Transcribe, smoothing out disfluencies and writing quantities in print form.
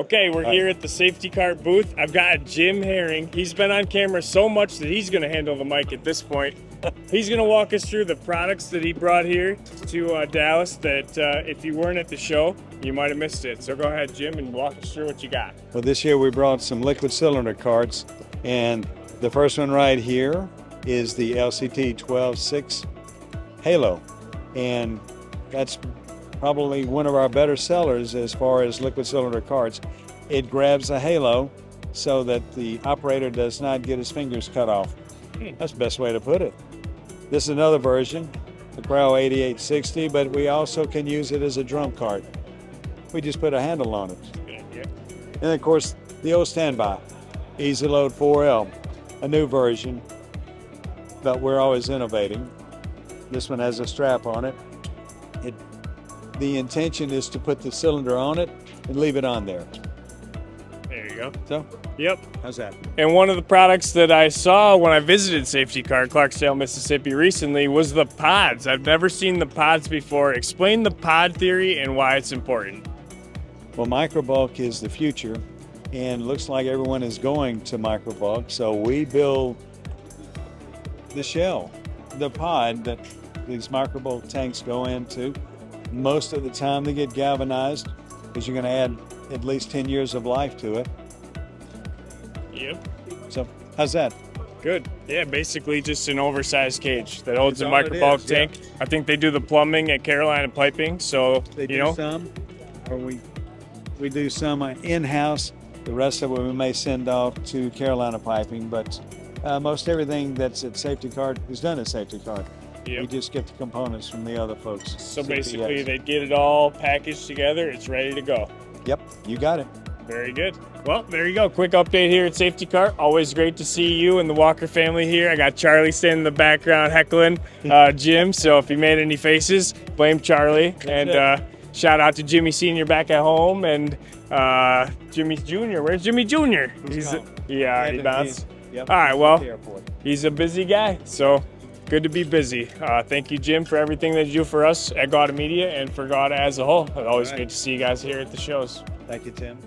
Okay, we're here at the SafTCart booth. I've got Jim Herring. He's been on camera so much that he's going to handle the mic at this point. He's going to walk us through the products that he brought here to Dallas that if you weren't at the show, you might have missed it. So go ahead, Jim, and walk us through what you got. Well, this year we brought some liquid cylinder carts, and the first one right here is the LCT 12.6 Halo, and that's probably one of our better sellers as far as liquid cylinder carts. It grabs a halo so that the operator does not get his fingers cut off. That's the best way to put it. This is another version, the Crow 8860, but we also can use it as a drum cart. We just put a handle on it. And of course, the old standby, Easy Load 4L, a new version, but we're always innovating. This one has a strap on it. The intention is to put the cylinder on it and leave it on there. There you go. So, yep. How's that? And one of the products that I saw when I visited SafTCart, Clarksdale, Mississippi recently was the pods. I've never seen the pods before. Explain the pod theory and why it's important. Well, microbulk is the future, and looks like everyone is going to microbulk. So we build the shell, the pod that these microbulk tanks go into. Most of the time they get galvanized because you're going to add at least 10 years of life to it. Yep. So how's that? Good. Yeah, basically just an oversized cage that holds a That's all it microbulk is, tank. yeah. I think they do the plumbing at Carolina Piping, so They do you know. some, or we do some in-house. The rest of it we may send off to Carolina Piping, but most everything that's at SafTCart is done at SafTCart. Yep. We just get the components from the other folks. So CPS. basically they get it all packaged together, it's ready to go. Yep, you got it. Very good. Well, there you go. Quick update here at SafTCart. Always great to see you and the Walker family here. I got Charlie standing in the background heckling Jim, so if he made any faces, blame Charlie. And shout out to Jimmy Sr. back at home and Jimmy Jr. Where's Jimmy Jr.? He bounced. Yep. All right, well, he's a busy guy, so good to be busy. Thank you, Jim, for everything that you do for us at GAWDA Media and for GAWDA as a whole. It's always great to see you guys here at the shows. Thank you, Tim.